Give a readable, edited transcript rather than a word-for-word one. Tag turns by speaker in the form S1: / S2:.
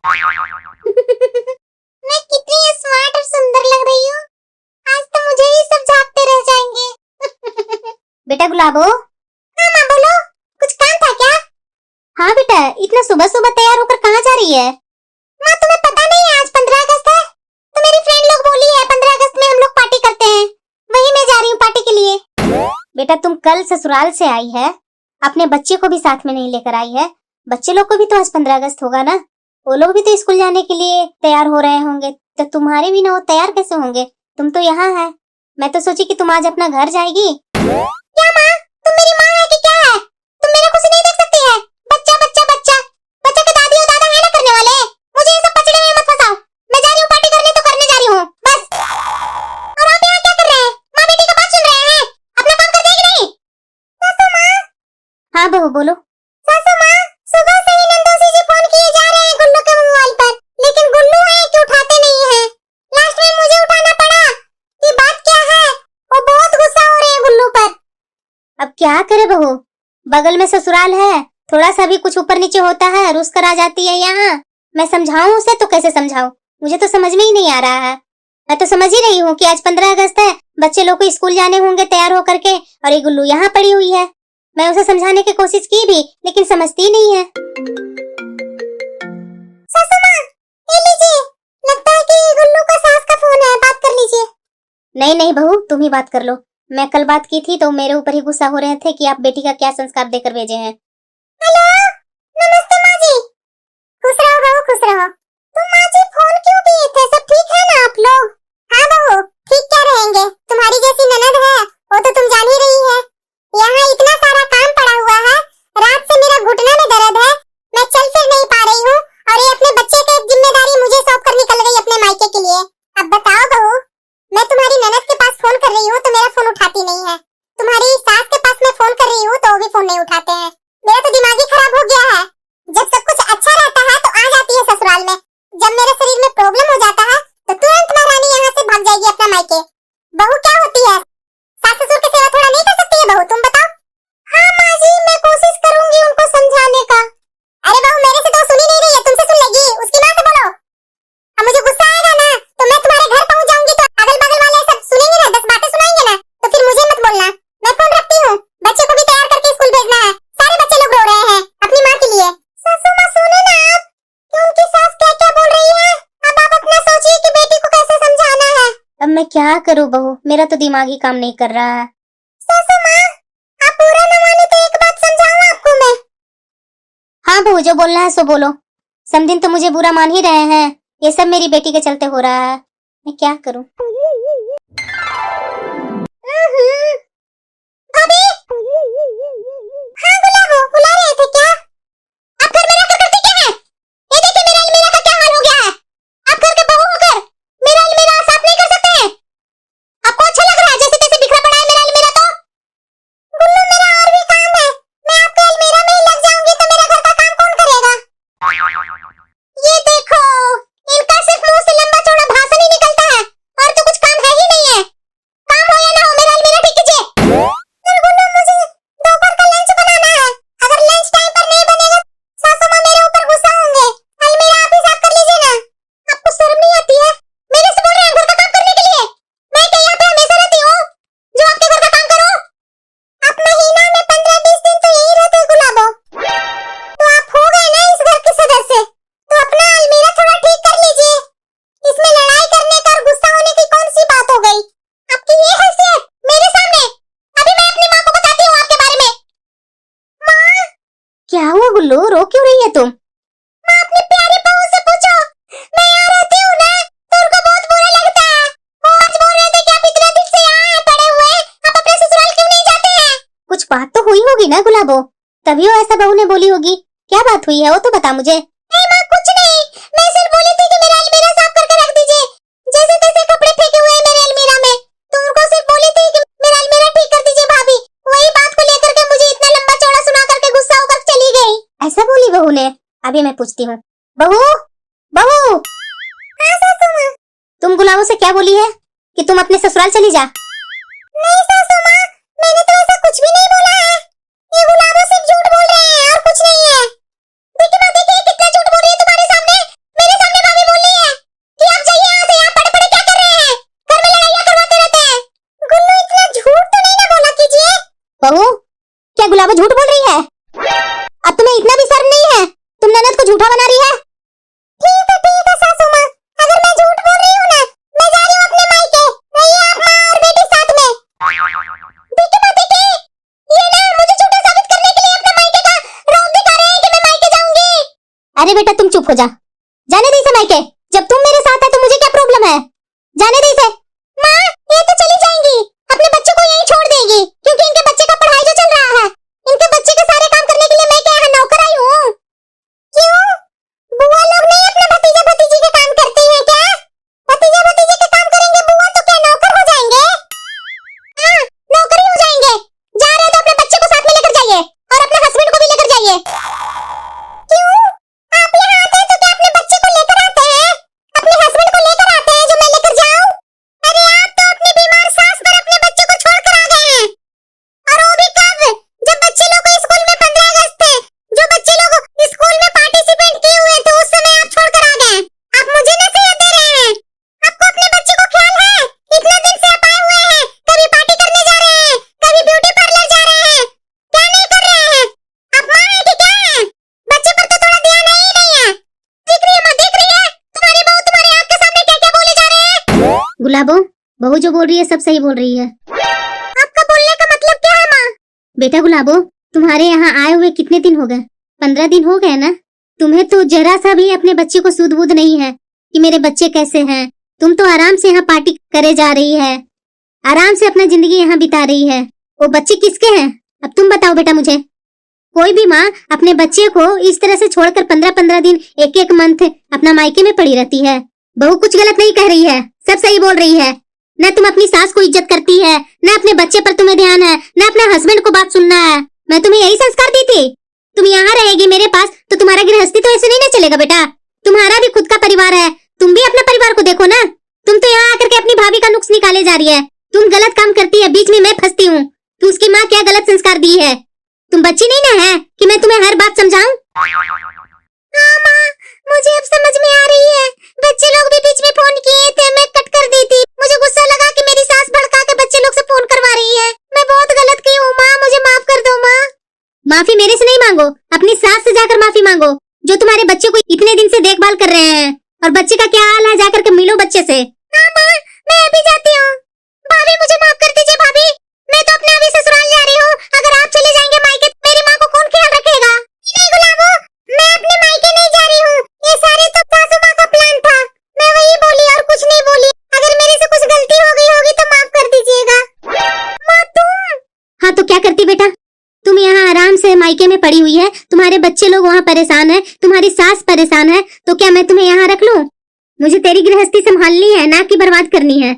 S1: मैं कितनी स्मार्ट और सुंदर लग रही हूँ। आज तो मुझे ही सब झांकते रह जाएंगे।
S2: बेटा गुलाबो।
S1: हाँ माँ बोलो, कुछ काम था क्या?
S2: हाँ बेटा, इतना सुबह सुबह तैयार होकर कहाँ जा रही है?
S1: माँ तुम्हें पता नहीं है आज 15 अगस्त है? तो मेरी फ्रेंड लोग बोली है 15 अगस्त में हम लोग पार्टी करते हैं, वही मैं जा रही हूँ पार्टी के लिए।
S2: बेटा तुम कल ससुराल से आई है, अपने बच्चे को भी साथ में नहीं लेकर आई है। बच्चे लोग को भी तो आज 15 अगस्त होगा ना, वो लोग भी तो स्कूल जाने के लिए तैयार हो रहे होंगे, तो तुम्हारे भी ना वो तैयार कैसे होंगे? तुम तो यहाँ है। मैं तो सोची कि तुम आज अपना घर जाएगी।
S1: क्या माँ, तुम मेरी माँ है कि क्या है? तुम मेरे को नहीं देख सकती है? बच्चा बच्चा बच्चा बच्चा के दादी और दादा है ना करने वाले। मुझे ये सब पचड़े में मत फंसाओ। मैं जा रही हूँ पार्टी करने, तो करने जा रही हूँ बस। और आप यहाँ क्या कर रहे हैं? माँ बेटी का बात सुन रहे हैं? अपना काम कर देगी नहीं? सासू माँ।
S2: हाँ बहू बोलो।
S1: सासू माँ, सुबह से ही नंदोसी जी फोन किए जा रहे हैं गुल्लू के मोबाइल पर, लेकिन गुल्लू है कि उठाते नहीं है। लास्ट में मुझे उठाना पड़ा। ये बात क्या है? वो बहुत गुस्सा हो रहे हैं गुल्लू पर।
S2: अब क्या करे बहू, बगल में ससुराल है, थोड़ा सा भी कुछ ऊपर नीचे होता है रुस कर आ जाती है यहाँ। मैं समझाऊं उसे तो कैसे समझाऊं, मुझे तो समझ में ही नहीं आ रहा है। मैं तो समझ ही रही हूँ कि आज 15 अगस्त है, बच्चे लोग को स्कूल जाने होंगे तैयार होकर के, और ये गुल्लू यहाँ पड़ी हुई है। मैं उसे समझाने की कोशिश की भी, लेकिन समझती ही नहीं है।
S1: सासू माँ, ये लीजिए, लगता है कि गुल्लू का सास का फोन है, बात कर लीजिए।
S2: नहीं नहीं बहू, तुम ही बात कर लो। मैं कल बात की थी तो मेरे ऊपर ही गुस्सा हो रहे थे कि आप बेटी का क्या संस्कार देकर भेजे हैं।
S1: हेलो, नमस्ते माँ जी। खुश रहो बहू, खुश रहो। तुम माँ जी फोन क्यों किए थे? सब ठीक है ना आप लोग? हाँ बहू, ठीक क्या रहेंगे, तुम्हारी जैसी ननद है वो तो तुम जान ही रही है। यहाँ इतना सारा काम पड़ा हुआ है, रात से मेरा घुटने में दर्द है, मैं चल फिर नहीं पा रही हूँ, और ये अपने बच्चे की जिम्मेदारी मुझे सौंप कर निकल गई अपने मायके के लिए। अब बताओ बहू, मैं तुम्हारी ननद के पास फोन कर रही हूँ तो मेरा फोन उठाती नहीं है, तुम्हारी सास के पास मैं फोन कर रही हूँ तो वो भी फोन नहीं उठाते हैं। मेरा तो दिमाग ही खराब हो गया है। जब सब कुछ अच्छा रहता है तो आ जाती है ससुराल में, जब मेरे शरीर में प्रॉब्लम हो जाता है तो तुरंत महारानी यहाँ से भाग जाएगी अपना मायके। बहू क्या होती है, सास ससुर की सेवा थोड़ा नहीं कर सकती है बहू, तुम बताओ। हाँ माँ जी, मैं कोशिश करूंगी उनको समझाने का। अरे बहू, मेरे से तो सुन ही नहीं रही है, तुमसे सुन लेगी, उसकी माँ से बोलो। अब मुझे गुस्सा आएगा ना तो मैं तुम्हारे घर पहुंच जाऊंगी, तो अगल बगल वाले सब सुनेंगे ना, 10 बातें सुनाएंगे ना, तो फिर मुझे मत बोलना। मैं फोन रखती हूँ, बच्चे को भी तैयार करके स्कूल भेजना है, सारे बच्चे लोग रो रहे हैं अपनी माँ के लिए। सासू माँ सुने ना आप, कि उनकी सास क्या क्या बोल रही है। अब आप अपना सोचिए कि बेटी को कैसे समझाना है।
S2: अब मैं क्या करूँ बहू, मेरा तो दिमाग ही काम नहीं कर रहा है।
S1: सासू माँ, आप पूरा न माने तो एक बात समझाऊं आपको मैं।
S2: हाँ बहू, जो बोलना है सो बोलो। समदिन तो मुझे बुरा मान ही रहे हैं, ये सब मेरी बेटी के चलते हो रहा है, मैं क्या करूं?
S1: भाभी, हाँ गुलाबो, बुला रहे थे क्या? आप घर में रहकर करते क्या है? ये देखिए मेरा अलमीरा का क्या हाल हो गया है। आप घर के बहू होकर मेरा अलमीरा साफ नहीं कर सकते हैं? आपको अच्छा लग रहा है जैसे तैसे बिखरा पड़ा है मेरा अलमीरा? तो गुल्लू, मेरा और भी काम है, मैं आपके अलमीरा में ही लग जाऊंगी तो मेरा घर का काम कौन करेगा? ये देखो, इनका सिर्फ मुंह से लंबा चौड़ा भाषण ही निकलता है, और तो कुछ काम है ही नहीं है। काम हो या ना हो, मेरा अलमीरा ठीक कीजिए। फिर गुल्लू, मुझे दोपहर का लंच बनाना है, अगर लंच टाइम पर नहीं बनेगा सासू माँ मेरे ऊपर गुस्सा होंगे। अलमीरा आप ही साफ कर लीजिए ना। आपको शर्म नहीं आती है? मेरे से बोल रहे हैं घर का काम करने के लिए? मैं क्या यहाँ पे हमेशा रहती हूँ जो आपके घर का काम करूँ? आप महीना में 15-20 दिन तो यही रहते हैं गुलाबो, तो आप हो गए ना इस घर के सदस्य, तो अपना अलमीरा थोड़ा ठीक कर लीजिए। इसमें लड़ाई करने का और गुस्सा होने की कौन सी बात हो गई? आपकी ये हैसियत मेरे सामने? अभी मैं अपनी माँ को बताती हूँ आपके बारे में। माँ,
S2: क्या हुआ गुल्लू, रो क्यों रही है तुम?
S1: माँ अपनी प्यारी बहू से पूछो, मैं यहाँ रहती हूँ ना तो उनको बहुत बुरा लगता है। वो आज बोल रहे थे कि आप इतने दिन से यहाँ हैं पड़े हुए, आप अपने ससुराल क्यों नहीं जाते हैं?
S2: कुछ बात तो हुई होगी ना गुलाबो, तभी वो ऐसा बहू ने बोली होगी। क्या बात हुई है वो तो बता मुझे।
S1: नहीं माँ, कुछ नहीं, मैं सिर्फ बोली थी कि मेरा अलमीरा साफ करके रख दीजिए, जैसे तैसे कपड़े फेंके हुए हैं मेरे अलमीरा में, तो उनको सिर्फ बोली थी कि मेरा अलमीरा ठीक कर दीजिए भाभी। वही बात को लेकर के मुझे इतना लंबा चौड़ा सुना करके गुस्सा होकर चली गई।
S2: ऐसा बोली बहू ने? अभी मैं पूछती हूँ। बहू, बहू,
S1: हाँ सासू माँ।
S2: तुम गुलाबो से क्या बोली है कि तुम अपने ससुराल चली जा?
S1: नहीं सासू माँ, मैंने तो ऐसा कुछ भी नहीं बोला है। ये गुलाबो सिर्फ झूठ बोल रहे हैं और कुछ नहीं है। देखिए माँ, देखिए कितना झूठ बोल रही है तुम्हारे सामने। मैं
S2: बहू, क्या गुलाबो झूठ बोल रही है? अब तुम्हें इतना भी शर्म नहीं है? तुम ननद को झूठा बना रही है।
S1: ठीक है सासू माँ, अगर मैं झूठ बोल रही हूँ ना, मैं जा रही हूँ अपने मायके। रहिए आप माँ और बेटी साथ में। देखिए माँ देखिए, ये ना मुझे झूठा साबित करने के लिए अपने मायके का रौब दिखा रहे हैं कि मैं मायके जाऊंगी।
S2: अरे बेटा तुम चुप हो जा, जाने दे इसे मायके। जब तुम मेरे साथ है तो मुझे क्या प्रॉब्लम है? जाने दे इसे।
S1: माँ ये तो चली जाएंगी, अपने बच्चे को यहीं छोड़ देंगी, क्योंकि इनके बच्चे का पढ़ाई जो चल रहा है। इनके बच्चे के सारे काम करने के लिए मैं क्या यहाँ नौकर आई हूँ? क्यों बुआ लोग नहीं अपने भतीजा भतीजी के काम करती हैं क्या? भतीजा भतीजे के काम करेंगे बुआ तो क्या नौकर हो जाएंगे? हाँ नौकर ही हो जाएंगे। जा रहे तो अपने बच्चे को साथ में लेकर जाइए और अपने हस्बैंड को भी लेकर जाइए। क्यों आप यहाँ आते हैं तो क्या अपने बच्चे को लेकर आते हैं? अपने हस्बैंड को लेकर आते हैं जो मैं लेकर जाऊं? अरे आप तो अपनी बीमार सास पर अपने बच्चे को छोड़कर आ गए हैं, और वो भी कब? जब बच्चे लोग को स्कूल में 15 अगस्त थे, जो बच्चे लोग स्कूल में पार्टिसिपेट किए हुए थे, उस समय आप छोड़कर आ गए। आप मुझे नसीहत दे रहे हैं? आपको अपने बच्चे को ख्याल है? इतने दिन से आप आए हुए हैं, कभी पार्टी करने जा रहे हैं, कभी ब्यूटी पार्लर जा रहे हैं, क्या नहीं कर रहे हैं? आप माँ हैं कि क्या हैं? बच्चे पर तो थोड़ा ध्यान है ही नहीं है। देख रही है माँ, देख रही है तुम्हारी बहू तुम्हारी आँख के सामने क्या क्या बोले जा रहे हैं।
S2: गुलाबो, बहू जो बोल रही है सब सही बोल रही है।
S1: आपका बोलने का मतलब क्या है माँ?
S2: बेटा गुलाबो, तुम्हारे यहाँ आए हुए कितने दिन हो गए? 15 दिन हो गए ना? तुम्हें तो जरा सा भी अपने बच्चे को सूद बूद नहीं है कि मेरे बच्चे कैसे हैं। तुम तो आराम से यहाँ पार्टी करे जा रही है, आराम से अपना जिंदगी यहाँ बिता रही है। वो बच्चे किसके हैं? अब तुम बताओ बेटा मुझे। कोई भी माँ अपने बच्चे को इस तरह से छोड़कर 15-15 दिन, एक मंथ अपना मायके में पड़ी रहती है। बहू कुछ गलत नहीं कह रही है, सब सही बोल रही है। न तुम अपनी सास को इज्जत करती है, न अपने बच्चे पर तुम्हें ध्यान है, न अपने हस्बैंड को बात सुनना है। मैं तुम्हें यही संस्कार दी थी। तुम यहाँ रहेगी मेरे पास तो तुम्हारा गृहस्थी तो ऐसे नहीं ना चलेगा बेटा। तुम्हारा भी खुद का परिवार है, तुम भी अपना परिवार को देखो ना। तुम तो यहाँ आकर के अपनी भाभी का नुक्स निकाले जा रही है। तुम गलत काम करती है, बीच में मैं फंसती हूँ। तो उसकी माँ क्या गलत संस्कार दी है? तुम बच्ची नहीं ना है कि मैं तुम्हें हर बात समझाऊं?
S1: हाँ माँ, मुझे अब समझ में आ रही है। बच्चे लोग भी बीच में फोन किए थे, मैं कट कर दी थी। मुझे गुस्सा लगा कि मेरी सास भड़का के बच्चे लोग से फोन करवा रही है। मैं बहुत गलत की हूँ माँ, मुझे माफ कर दो माँ।
S2: माफी मेरे से नहीं मांगो, अपनी सास से जाकर माफी मांगो, जो तुम्हारे बच्चे को इतने दिन से देखभाल कर रहे हैं। और बच्चे का क्या हाल है, जाकर के मिलो बच्चे से।
S1: हाँ माँ, मैं अभी जाती हूँ। भाभी मुझे माफ कर दीजिए भाभी, मैं तो अपने अभी ससुराल जा रही हूँ। अगर आप चले जाएंगे मायके, मेरी माँ को कौन ख्याल रखेगा? नहीं गुलाबो, मैं अपने मायके नहीं जा रही हूँ। ये सारे तो सासू माँ का प्लान था, मैं वही बोली और कुछ नहीं बोली। अगर मेरे से कुछ गलती हो गई होगी तो माफ कर दीजिएगा। माँ तुम?
S2: हाँ तो क्या करती बेटा, तुम यहाँ आराम से मायके में पड़ी हुई है, तुम्हारे बच्चे लोग वहाँ परेशान है, तुम्हारी सास परेशान है, तो क्या मैं तुम्हें यहाँ रख लूं? मुझे तेरी गृहस्थी संभालनी है, ना कि बर्बाद करनी है।